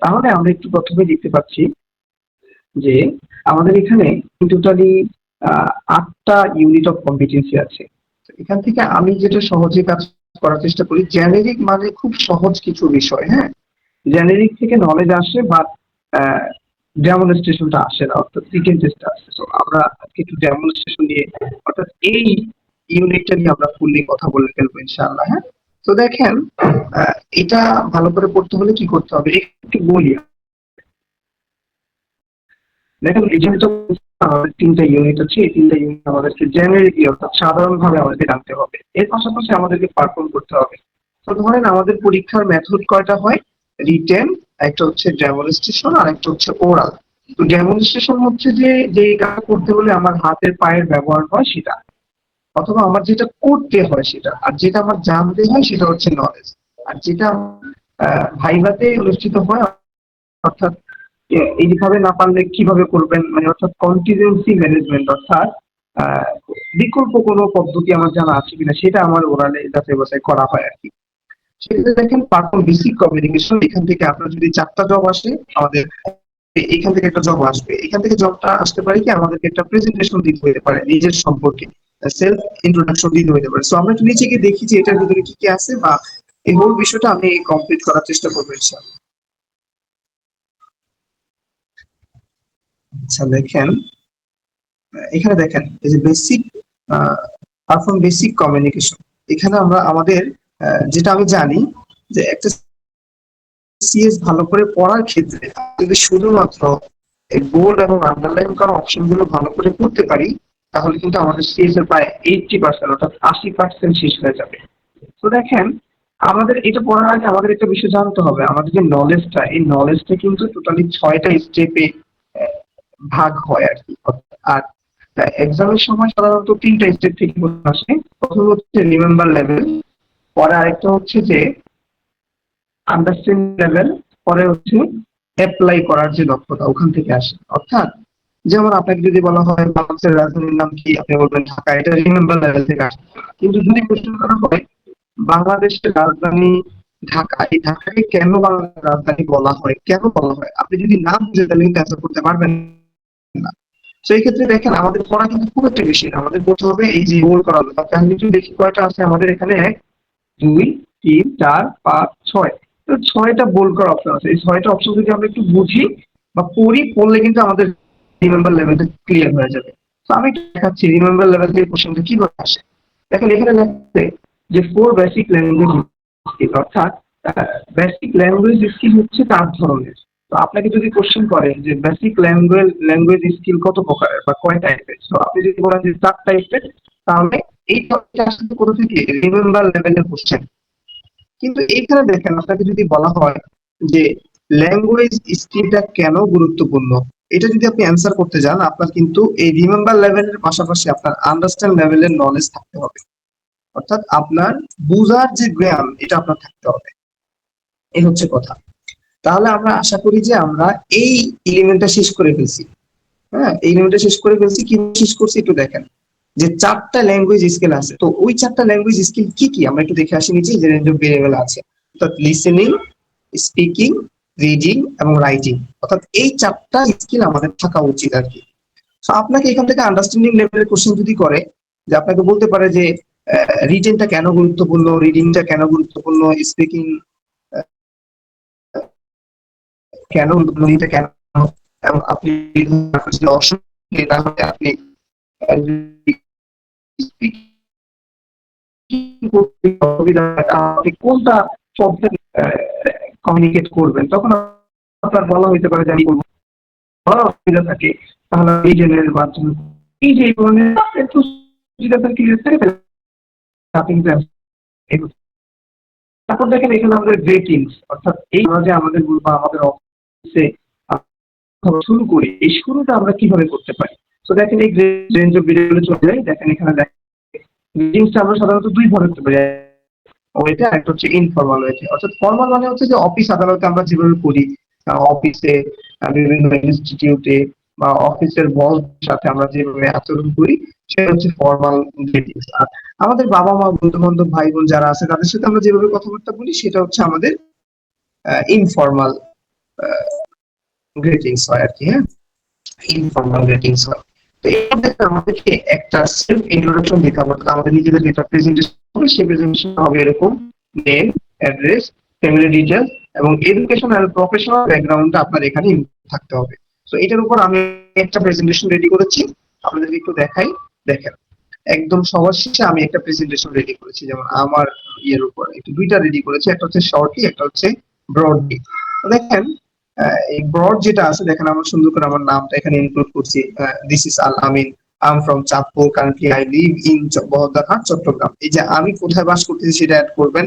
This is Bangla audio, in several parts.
তাহলে আমরা একটু প্রথমে দেখতে পাচ্ছি যে আমাদের এখানে টোটালি 8টা ইউনিট অফ কম্পিটেন্সি আছে। এখান থেকে আমি যেটা সহজে কাজ করার চেষ্টা করি, জেনেরিক মানে খুব সহজ কিছু বিষয়, হ্যাঁ, জেনেরিক থেকে নলেজ আসে বাট ডেমনস্ট্রেশনটা আসে না, অর্থাৎ রিটেন টেস্টটা আসে। তো আমরা আজকে একটু ডেমনস্ট্রেশন নিয়ে, অর্থাৎ এই ইউনিটটা নিয়ে আমরা ফুললি কথা বলে ফেলবো ইনশাআল্লাহ। হ্যাঁ, তো দেখেন এটা ভালো করে পড়তে হলে কি করতে হবে একটু বলি। দেখেন এই জন্য আমাদের 3টা ইউনিট আছে, এই 3টা ইউনিট আমাদেরকে জেনারেলি অর্থাৎ সাধারণভাবে আমাদেরকে জানতে হবে, এর পাশাপাশি আমাদেরকে পারফর্ম করতে হবে। তো ধরেন আমাদের পরীক্ষার মেথড কয়টা হয়, রিটেন, একটা হচ্ছে ডেমনস্ট্রেশন আর একটা হচ্ছে ওরাল। তো ডেমনস্ট্রেশন হচ্ছে যে যে কাজ করতে হলে আমার হাতের পায়ের ব্যবহার হয় সেটা, অথবা আমার যেটা করতে হয় সেটা, আর যেটা আমার জানতে হয় সেটা হচ্ছে নলেজ। আর যেটা ভাইভাতে অনুষ্ঠিত হয়, অর্থাৎ এইভাবে না পারলে কিভাবে করবেন, মানে অর্থাৎ কন্টিজেন্সি ম্যানেজমেন্ট, অর্থাৎ বিকল্প কোনো পদ্ধতি আমার জানা আছে কিনা সেটা আমার ওরালে যাচাই বাছাই করা হয় আর কি। সেটা দেখেন পারফর্ম বেসিক কমিউনিকেশন, এখান থেকে আপনার যদি 4টা জব আসে, আমাদের এখান থেকে একটা জব আসবে, এখান থেকে জবটা আসতে পারে কি আমাদেরকে একটা প্রেজেন্টেশন দিতে হতে পারে নিজের সম্পর্কে, সেলফ ইন্ট্রোডাকশন দিতে হতে পারে। সো আমরা একটু নিচে গিয়ে দেখি যে এটার ভিতরে কি কি আছে, বা এই হোল বিষয়টা আমি কমপ্লিট করার চেষ্টা করবো ইনশাআল্লাহ। আচ্ছা দেখেন, এখানে দেখেন এই যে বেসিক পারফর্ম বেসিক কমিউনিকেশন, এখানে আমরা আমাদের যেটা আমি জানি যে একটা সিএস ভালো করে পড়ার ক্ষেত্রে যদি শুধুমাত্র এই বোল্ড এবং আন্ডারলাইন করা অপশন গুলো ভালো করে করতে পারি, তাহলে কিন্তু আমাদের সিএস এর প্রায় 80% অর্থাৎ 80% শেষ হয়ে যাবে। তো দেখেন আমাদের এটা পড়ার আগে আমাদের একটা বিষয় জানতে হবে, আমাদের যে নলেজটা, এই নলেজটা কিন্তু টোটালি 6টা স্টেপে ভাগ হয় আর কি। আর এক্সামের সময় সাধারণত 3টা স্টেপ থেকে আসে। প্রথম হচ্ছে রিমেম্বার লেভেল, পরে আরেকটা হচ্ছে যে আন্ডারস্ট্যান্ডিং লেভেল, পরে হচ্ছে অ্যাপ্লাই করার যে দক্ষতা ওখান থেকে আসে। অর্থাৎ যেমন আপনাকে যদি বলা হয় বাংলাদেশের রাজধানীর নাম কি, আপনি বলবেন ঢাকা, এটা রিমেম্বার লেভেল থেকে আসে। কিন্তু যদি প্রশ্ন করা হয় বাংলাদেশের রাজধানী ঢাকা, এই ঢাকাকে কেন বাংলাদেশের রাজধানী বলা হয়, কেন বলা হয়, আপনি যদি না বুঝে তাহলে কিন্তু অ্যান্সার করতে পারবেন না। তো এই ক্ষেত্রে দেখেন আমাদের পড়া কিন্তু খুব একটা বেশি না, আমাদের পড়তে হবে এই যে গোল করা হলো তার একটু দেখি কয়টা আছে আমাদের এখানে, 1 2 3 4 5 6। তো 6টা বোল্ড করা অপশন আছে, এই 6টা অপশন যদি আমরা একটু বুঝি বা পড়ি, পড়লে কিন্তু আমাদের রিমেম্বার লেভেলটা ক্লিয়ার হয়ে যাবে। তো আমি একটু দেখাচ্ছি রিমেম্বার লেভেল থেকে কোশ্চেনটা কিভাবে আসে। দেখেন এখানে লেখছে যে 4 বেসিক ল্যাঙ্গুয়েজ স্কিল, অর্থাৎ বেসিক ল্যাঙ্গুয়েজ স্কিল হচ্ছে 4 ধরনের। তো আপনাকে যদি কোশ্চেন করে যে বেসিক ল্যাঙ্গুয়েজ স্কিল কত প্রকারের বা কয় টাইপের, তো আপনি যদি বলেন যে 4 টাইপের, তাহলে এই টপিকটা আসলে কোথা থেকে, রিমেম্বার লেভেলের কোশ্চেন। কিন্তু এইখানে দেখেন আপনাকে যদি বলা হয় যে ল্যাঙ্গুয়েজ স্কিলটা কেন গুরুত্বপূর্ণ, এটা যদি আপনি অ্যান্সার করতে যান, আপনার কিন্তু এই রিমেম্বার লেভেলের পাশাপাশি আপনার আন্ডারস্ট্যান্ড লেভেলের নলেজ থাকতে হবে, অর্থাৎ আপনার বুঝার যে জ্ঞান এটা আপনার থাকতে হবে। এই হচ্ছে কথা। তাহলে আমরা আশা করি যে আমরা এই এলিমেন্টটা শেষ করে ফেলছি। হ্যাঁ, এই এলিমেন্টটা শেষ করে ফেলছি, কি শেষ করছি একটু দেখেন যে 4টা ল্যাঙ্গুয়েজ স্কিল আছে। তো ওই 4টা ল্যাঙ্গুয়েজ স্কিল কি কি আমরা একটু দেখে আসি নিচে যে রেঞ্জ অফ ভেরিয়েবল আছে, অর্থাৎ লিসেনিং, স্পিকিং, রিডিং এবং রাইটিং, অর্থাৎ এই 4টা স্কিল আমাদের থাকা উচিত আর কি। তো আপনাকে এখান থেকে আন্ডারস্ট্যান্ডিং লেভেলের কোশ্চেন যদি করে, যে আপনাকে বলতে পারে যে রিটেনটা কেন গুরুত্বপূর্ণ, রিডিংটা কেন গুরুত্বপূর্ণ, স্পিকিং কেন গুরুত্বপূর্ণ, এটা কেন, এবং আপনি যদি অসুবিধা তাহলে আপনি আপনি কোনটা শব্দে কমিউনিকেট করবেন, তখন আপনার বলা হইতে পারে যে আমি বলবো অসুবিধা থাকে তাহলে এই জেনের মাধ্যমে, এই যে ধরনের একটু সুবিধা থাকে। তারপর দেখেন এখানে আমাদের রেটিংস, অর্থাৎ এই যে আমাদের বা আমাদের অফিসে শুরু করি, এই শুরুটা আমরা কিভাবে করতে পারি। তো দেখেন এই রেঞ্জ অফ ভেরিয়েবলে চলে যাই, দেখেন এখানে দেখেন রেটিংসটা আমরা সাধারণত 2 ভাবে করতে পারি, ওইটা একটা হচ্ছে ইনফর্মাল ওয়েতে, অর্থাৎ ফর্মাল মানে হচ্ছে যে অফিস আদালতে আমরা যেভাবে করি, অফিসে বিভিন্ন ইনস্টিটিউটে বা অফিসের বস সাথে আমরা যেভাবে আচরণ করি সেটা হচ্ছে ফর্মাল গ্রিটিংস। আর আমাদের বাবা মা, বন্ধু বান্ধব, ভাই বোন যারা আছে তাদের সাথে আমরা যেভাবে কথাবার্তা বলি সেটা হচ্ছে আমাদের ইনফর্মাল গ্রিটিংস হয় আর কি, হ্যাঁ, ইনফর্মাল গ্রিটিংস হয়। তো এর মধ্যে আমাদেরকে একটা সেলফ ইন্ট্রোডাকশন দিতে হবে, আমাদের নিজেদের যেটা প্রেজেন্টেশন হবে সেই প্রেজেন্টেশন হবে এরকম: নেম, অ্যাড্রেস, ফ্যামিলি ডিটেইলস এবং এডুকেশনাল প্রফেশনাল ব্যাকগ্রাউন্ডটা আপনার এখানে থাকতে হবে। তো এটার উপর আমি একটা প্রেজেন্টেশন রেডি করেছি, আপনাদেরকে একটু দেখাই। দেখেন, একদম সবার শেষে আমি একটা প্রেজেন্টেশন রেডি করেছি, যেমন আমার ইয়ের উপর একটু দুইটা রেডি করেছি, একটা হচ্ছে শর্টলি, একটা হচ্ছে ব্রডলি। দেখেন, এই ব্রড যেটা আছে, দেখেন আমার সুন্দর করে আমার নামটা এখানে ইনক্লুড করছি। This is Al Amin, I am from Chandpur, currently I live in Bahaddarhat, Chattogram. এই যে আমি কোথায় বাস করতেছি সেটা অ্যাড করবেন,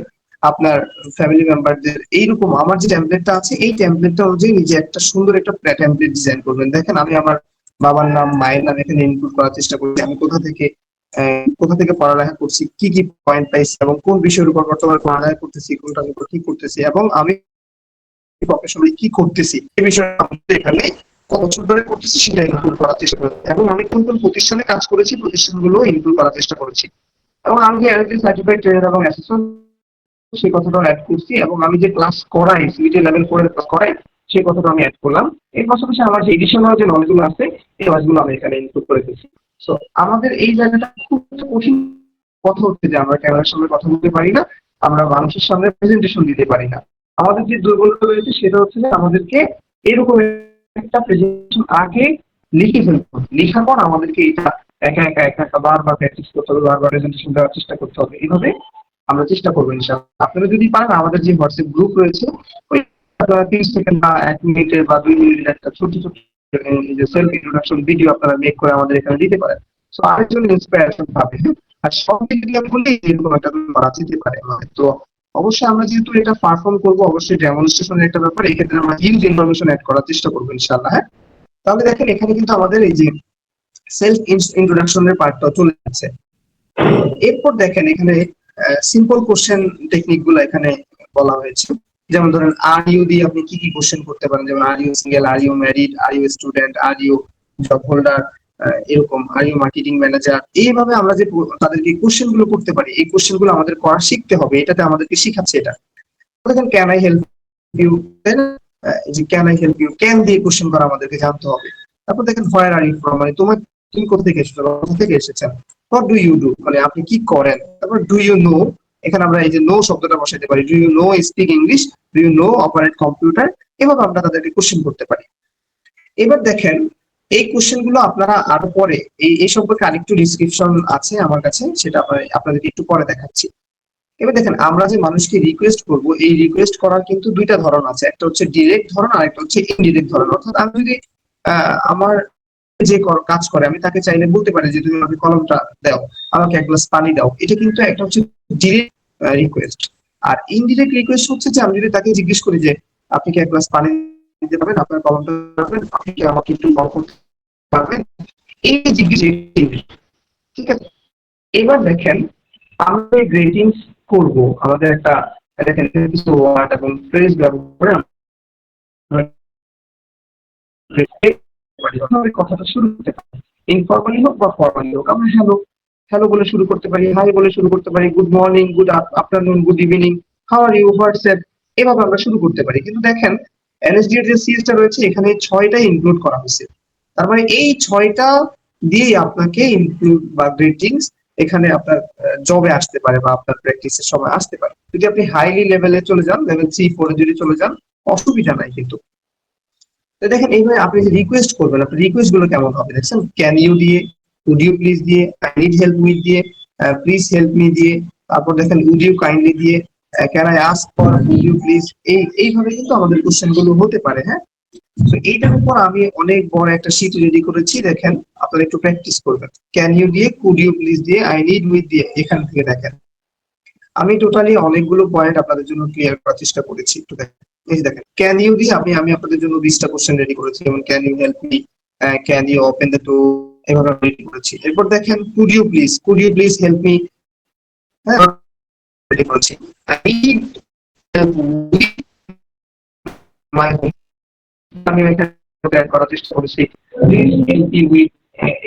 আপনার ফ্যামিলি মেম্বারদের এইরকম আমার যে টেমপ্লেটটা আছে এই টেমপ্লেটটা অনুযায়ী নিজে একটা সুন্দর একটা টেমপ্লেট ডিজাইন করবেন। দেখেন, আমি আমার বাবার নাম, মায়ের নাম এখানে ইনক্লুড করার চেষ্টা করছি, আমি কোথা থেকে পড়ালেখা করছি, কি কি পয়েন্ট পাইছি এবং কোন বিষয়ের উপর বর্তমানে পড়ালেখা করতেছি, কোনটার উপর কি করতেছি এবং আমি প্রফেশনালি কি করতেছি এই বিষয়ে এখানে কত বছর ধরে করতেছি সেটা ইনক্লুড করার চেষ্টা করেছি, এবং আমি কোন কোন প্রতিষ্ঠানে কাজ করেছি প্রতিষ্ঠানগুলো ইনক্লুড করার চেষ্টা করেছি, এবং আমি যে এলএলবি সার্টিফাইড ট্রেনার এবং অ্যাসেসর সেই কথাটাও অ্যাড করছি, এবং আমি যে ক্লাস করাই সিবিটি লেভেল 4 এর ক্লাস করাই সেই কথাটা আমি অ্যাড করলাম। এর পাশাপাশি আমার যে এডিশনাল যে নলেজগুলো আছে এই নলেজগুলো আমি এখানে ইনক্লুড করে দিয়েছি। সো আমাদের এই জায়গাটা খুব কঠিন কথা হচ্ছে যে আমরা ক্যামেরার সামনে কথা বলতে পারি না, আমরা মানুষের সামনে প্রেজেন্টেশন দিতে পারি না। আমাদের যে দুর্বলতা রয়েছে সেটা হচ্ছে যে আমাদেরকে এরকম একটা প্রেজেন্টেশন আগে লিখে ফেলতে হবে, লেখার পর আমাদেরকে এটা একা একা একা একা বারবার প্র্যাকটিস করতে হবে, বারবার প্রেজেন্টেশন দেওয়ার চেষ্টা করতে হবে। এইভাবে আমরা চেষ্টা করবো ইনশাআল্লাহ। আপনারা যদি পারেন আমাদের যে হোয়াটসঅ্যাপ গ্রুপ রয়েছে ওই 30 সেকেন্ড বা 1 মিনিটের বা 2 মিনিটের একটা ছোট ছোট যে সেলফ ইন্ট্রোডাকশন ভিডিও আপনারা মেক করে আমাদের এখানে দিতে পারেন। সো আরেকজন ইন্সপিরেশন পাবে, হ্যাঁ। আর সব দিক দিয়ে আমি বলি এরকম একটা করা যেতে পারে আমাদের। তো অবশ্যই আমরা যেহেতু এটা পারফর্ম করবো, অবশ্যই ডেমনস্ট্রেশনের একটা ব্যাপার, এই ক্ষেত্রে আমরা হিউজ ইনফরমেশন অ্যাড করার চেষ্টা করবো ইনশাআল্লাহ, হ্যাঁ। তাহলে দেখেন এখানে কিন্তু আমাদের এই যে সেলফ ইন্ট্রোডাকশনের পার্টটা চলে যাচ্ছে। এরপর দেখেন এখানে সিম্পল কোশ্চেন টেকনিক গুলো এখানে বলা হয়েছে। যেমন ধরেন আর ইউ দিয়ে আপনি কি কি কোশ্চেন করতে পারেন, যেমন are you single, are you married, are you student, are you job holder, এরকম আর ইউ মার্কেটিং ম্যানেজার। এইভাবে আমরা যে তাদেরকে কোশ্চেন গুলো করতে পারি, এই কোশ্চেন গুলো আমাদের করা শিখতে হবে, এটাতে আমাদেরকে শিখাচ্ছে এটা। দেখেন ক্যান আই হেল্প ইউ, যে can I help you, can দিয়ে কোশ্চেন করা আমাদেরকে জানতে হবে। তারপর দেখেন হোয়ার আর ইউ ফ্রম, মানে তুমি কোথা থেকে এসেছো, কোথা থেকে এসেছেন। হোয়াট ডু ইউ ডু, মানে আপনি কি করেন। তারপর ডু ইউ নো, এখানে আমরা এই যে নো শব্দটা বসাইতে পারি, do you know speak English, do you know operate computer. এভাবে আমরা তাদেরকে কোশ্চেন করতে পারি। এবার দেখেন এই কোশ্চেন গুলো আপনারা আরো পরে এই সম্পর্কে আরেকটু ডিসক্রিপশন আছে আমার কাছে, সেটা আপনাদেরকে একটু পরে দেখাচ্ছি। এবার দেখেন আমরা যে মানুষকে রিকোয়েস্ট করব, এই রিকোয়েস্ট করার কিন্তু দুইটা ধরন আছে, একটা হচ্ছে ডিরেক্ট ধরন আর একটা হচ্ছে ইনডিরেক্ট ধরন। অর্থাৎ আমি যদি আমার যে কাজ করে আমি তাকে চাইলে বলতে পারি যে তুমি আমাকে কলমটা দাও, আমাকে এক গ্লাস পানি দাও, এটা কিন্তু একটা হচ্ছে ডিরেক্ট রিকোয়েস্ট। আর ইনডিরেক্ট রিকোয়েস্ট হচ্ছে যে আমি যদি তাকে জিজ্ঞেস করি যে আপনি কি এক গ্লাস পানি দিতে পারবেন, আপনার কলমটা রাখবেন, আপনি কি আমাকে একটু কল করতে পারবেন, এই জিজ্ঞেস। ঠিক আছে, এবার দেখেন আমরা গ্রেটিংস করব, আমাদের একটা দেখেন কিছু ওয়ার্ড এবং ফ্রেজ ব্যবহার করে আমরা কথাটা শুরু করতে পারি, ইনফর্মালি হোক বা ফর্মালি হোক। আমরা হ্যালো হ্যালো বলে শুরু করতে পারি, হাই বলে শুরু করতে পারি, good morning, good afternoon, good evening, how are you, what's up, এভাবে আমরা শুরু করতে পারি। কিন্তু দেখেন এনএসডি এর যে সিরিজটা রয়েছে এখানে 6টা ইনক্লুড করা হয়েছে, তার মানে এই 6টা দিয়ে আপনাকে ইনক্লুড বা গ্রিটিংস এখানে আপনার জবে আসতে পারে বা আপনার প্র্যাকটিসের সময় আসতে পারে। যদি আপনি হাইলি লেভেলে চলে যান, লেভেল 3 4 যদি চলে যান, অসুবিধা নাই কিন্তু। তো দেখেন এইভাবে আপনি যে রিকোয়েস্ট করবেন, আপনার রিকোয়েস্ট গুলো কেমন হবে দেখছেন, ক্যান ইউ দিয়ে, উড ইউ প্লিজ দিয়ে, আই নিড হেল্প উইথ দিয়ে, প্লিজ হেল্প মি দিয়ে, তারপর দেখেন উড ইউ কাইন্ডলি দিয়ে, can I ask for, would you please, এইভাবে কিন্তু আমাদের কোশ্চেন গুলো হতে পারে, হ্যাঁ। তো এইটার উপর আমি অনেক বড় একটা শীট রেডি করেছি, দেখেন আপনারা একটু প্র্যাকটিস করবেন। ক্যান ইউ দিয়ে, কুড ইউ প্লিজ দিয়ে, আই নিড উইথ দিয়ে, এখান থেকে দেখেন আমি টোটালি অনেকগুলো পয়েন্ট আপনাদের জন্য ক্লিয়ার করার চেষ্টা করেছি। একটু দেখেন, এই দেখেন ক্যান ইউ দিয়ে আমি আপনাদের জন্য 20টা কোশ্চেন রেডি করেছি, যেমন can you help me, can you open the door, এভাবে রেডি করেছি। এরপর দেখেন could you please help me, হ্যাঁ রেডি করেছি। I need help with my home, আমি এখানে অ্যাড করার চেষ্টা করেছি। প্লিজ হেল্প মি উইথ,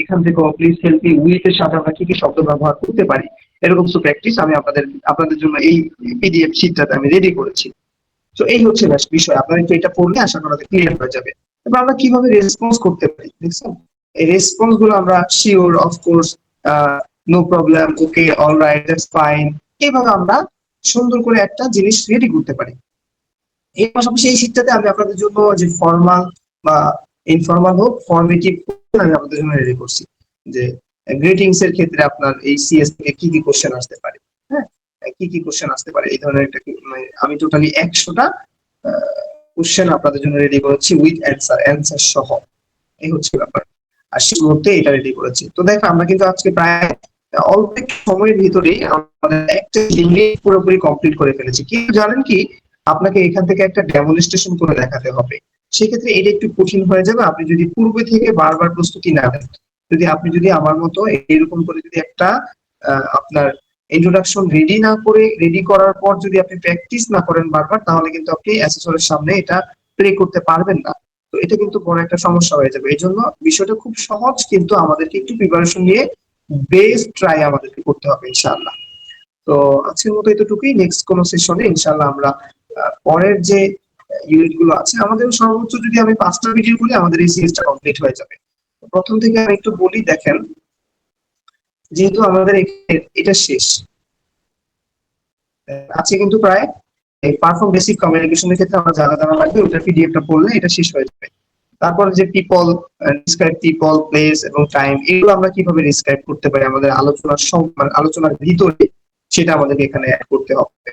এখান থেকে প্লিজ হেল্প মি উইথ এর সাথে আমরা কি কি শব্দ ব্যবহার করতে পারি, এরকম কিছু প্র্যাকটিস আমি আপনাদের জন্য এই পিডিএফ শীটটাতে আমি রেডি করেছি। তো এই হচ্ছে বিষয়, আপনারা একটু এটা পড়লে আশা করা ক্লিয়ার হয়ে যাবে। এবার আমরা কিভাবে রেসপন্স করতে পারি দেখছেন, এই রেসপন্স গুলো আমরা sure, of course, no problem, okay, alright, that's fine, এইভাবে আমরা সুন্দর করে একটা জিনিস রেডি করতে পারি। এর পাশাপাশি এই শীটটাতে আমি আপনাদের জন্য যে ফর্মাল বা ইনফর্মাল হোক, ফর্মেটিভ আমি আপনাদের জন্য রেডি করছি যে গ্রিটিংস এর ক্ষেত্রে আপনার এই সিএস থেকে কি কি কোশ্চেন আসতে পারে। হ্যাঁ, কি কি কোশ্চেন আসতে পারে এই ধরনের একটা মানে আমি টোটালি 100টা কোশ্চেন আপনাদের জন্য রেডি করেছি উইথ অ্যান্সার সহ। এই হচ্ছে ব্যাপার। আর সেই মুহূর্তে এটা রেডি করেছি। তো দেখো আমরা কিন্তু আজকে প্রায় অল্প একটু সময়ের ভিতরেই আমাদের একটা ইউনিট পুরোপুরি কমপ্লিট করে ফেলেছি। কিন্তু জানেন কি, আপনাকে এখান থেকে একটা ডেমনস্ট্রেশন করে দেখাতে হবে। সেক্ষেত্রে এটা একটু কঠিন হয়ে যাবে আপনি যদি পূর্বে থেকে বারবার প্রস্তুতি না নেন। যদি আমার মতো এরকম করে যদি একটা আপনার ইন্ট্রোডাকশন রেডি করার পর যদি আপনি প্র্যাকটিস না করেন বারবার, তাহলে কিন্তু আপনি অ্যাসেসরের সামনে এটা প্লে করতে পারবেন না। তো এটা কিন্তু বড় একটা সমস্যা হয়ে যাবে। এই জন্য বিষয়টা খুব সহজ, কিন্তু আমাদেরকে একটু প্রিপারেশন নিয়ে বেস্ট ট্রাই আমাদেরকে করতে হবে ইনশাআল্লাহ। তো আজকের মতো এতটুকুই। নেক্সট কোন সেশনে ইনশাআল্লাহ আমরা পরের যে ইউনিট গুলো আছে, আমাদের সর্বোচ্চ যদি আমি 5টা ভিডিও করি আমাদের এই সিরিজটা কমপ্লিট হয়ে যাবে। প্রথম থেকে আমি একটু বলি, দেখেন যেহেতু আমাদের এটা শেষ আছে, কিন্তু প্রায় পারফর্ম বেসিক কমিউনিকেশনের ক্ষেত্রে আমরা জানা লাগবে, ওটা পিডিএফটা পড়লে এটা শেষ হয়ে যাবে। তারপর যে পিপল, ডিসক্রাইব পিপল, প্লেস এবং টাইম, এগুলো আমরা কিভাবে ডিসক্রাইব করতে পারি আমাদের আলোচনার ভিতরে, সেটা আমাদেরকে এখানে অ্যাড করতে হবে।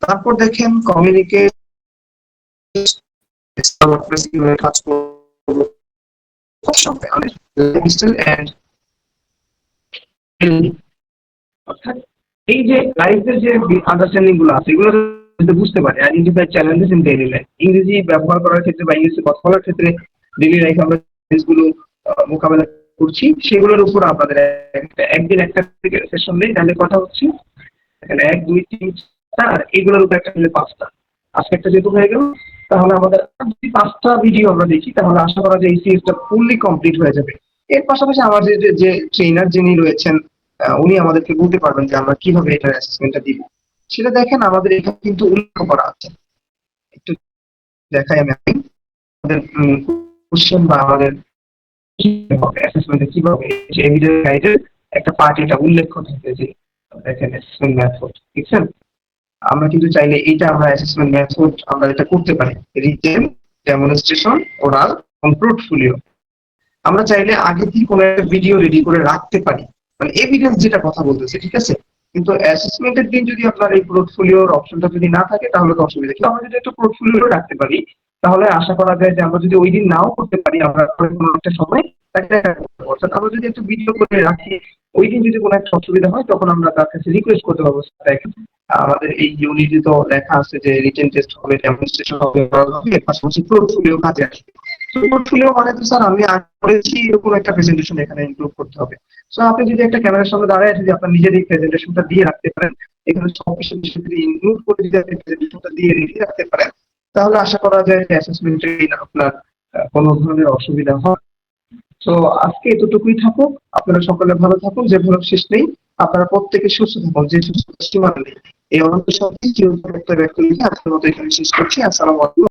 তারপর দেখেন কমিউনিকেট কাজ করবো অর্থাৎ এই যে লাইফের যে আন্ডারস্ট্যান্ডিং গুলো আছে, এগুলো যদি বুঝতে পারে, identify challenges in daily life, ইংরেজি ব্যবহার করার ক্ষেত্রে বা ইংরেজি কথা বলার ক্ষেত্রে ডেইলি লাইফে আমরা গুলো মোকাবেলা করছি, সেগুলোর উপর আপনাদের একদিন একটা সেশন নেই, তাহলে কথা হচ্ছে এখানে 1 2 3 4 এগুলোর উপর একটা মিলে 5টা, আজকে একটা যেহেতু হয়ে গেল, তাহলে আমাদের যদি 5টা ভিডিও আমরা দেখি তাহলে আশা করা যায় এই সিরিজটা ফুললি কমপ্লিট হয়ে যাবে। এর পাশাপাশি আমাদের যে ট্রেনার যিনি রয়েছেন, উনি আমাদেরকে বলতে পারবেন যে আমরা কিভাবে এটার অ্যাসেসমেন্টটা দিব। সেটা দেখেন আমাদের এখানে কিন্তু উল্লেখ করা আছে, একটু দেখাই আমি আমাদের কোশ্চেন বা আমাদের অ্যাসেসমেন্টে কিভাবে এভিডেন্স গাইডের একটা পার্ট এটা উল্লেখ থাকে যে দেখেন অ্যাসেসমেন্ট মেথড, ঠিক আছে। আমরা কিন্তু চাইলে এইটা আমরা অ্যাসেসমেন্ট মেথড আমরা এটা করতে পারি, রিটেন, ডেমনস্ট্রেশন, ওরাল এবং পোর্টফোলিও। আমরা চাইলে আগে থেকে কোনো একটা ভিডিও রেডি করে রাখতে পারি, মানে এভিডেন্স যেটা কথা বলতেছে, ঠিক আছে। কিন্তু অ্যাসেসমেন্টের দিন যদি আপনার এই পোর্টফোলিওর অপশনটা যদি না থাকে তাহলে তো অসুবিধা। কিন্তু আমরা যদি একটা পোর্টফোলিও রাখতে পারি, তাহলে আশা করা যায় যে আমরা যদি ওই দিন নাও করতে পারি, আমরা কোনো একটা সময় তাকে অর্থাৎ আমরা যদি একটা ভিডিও করে রাখি, ওই দিন যদি কোনো একটা অসুবিধা হয় তখন আমরা তার কাছে রিকোয়েস্ট করতে পারবো, আমাদের এই ইউনিটে তো লেখা আছে যে রিটেন টেস্ট হবে, ডেমনস্ট্রেশন হবে, ওরাল হবে, এর পাশাপাশি পোর্টফোলিও কাজে আসবে। পোর্টফোলিও মানে তো স্যার আমি আগে করেছি এরকম একটা প্রেজেন্টেশন এখানে ইনক্লুড করতে হবে। সো আপনি যদি একটা ক্যামেরার সামনে দাঁড়ায় যদি আপনার নিজের এই প্রেজেন্টেশনটা দিয়ে রাখতে পারেন, এখানে সব কিছু যদি ইনক্লুড করে যদি আপনি প্রেজেন্টেশনটা দিয়ে রেডি রাখতে পারেন, তাহলে আশা করা যায় যে অ্যাসেসমেন্টে আপনার কোনো ধরনের অসুবিধা হয়। তো আজকে এতটুকুই থাকুক, আপনারা সকলে ভালো থাকুন, যে ভালো শেষ নেই। আপনারা প্রত্যেকে সুস্থ থাকুন, যে সুস্থ সীমা নেই। এই অনন্ত শক্তি চিরন্তন ব্যক্তি লিখে আজকের মতো এখানে শেষ করছি। আসসালামু আলাইকুম।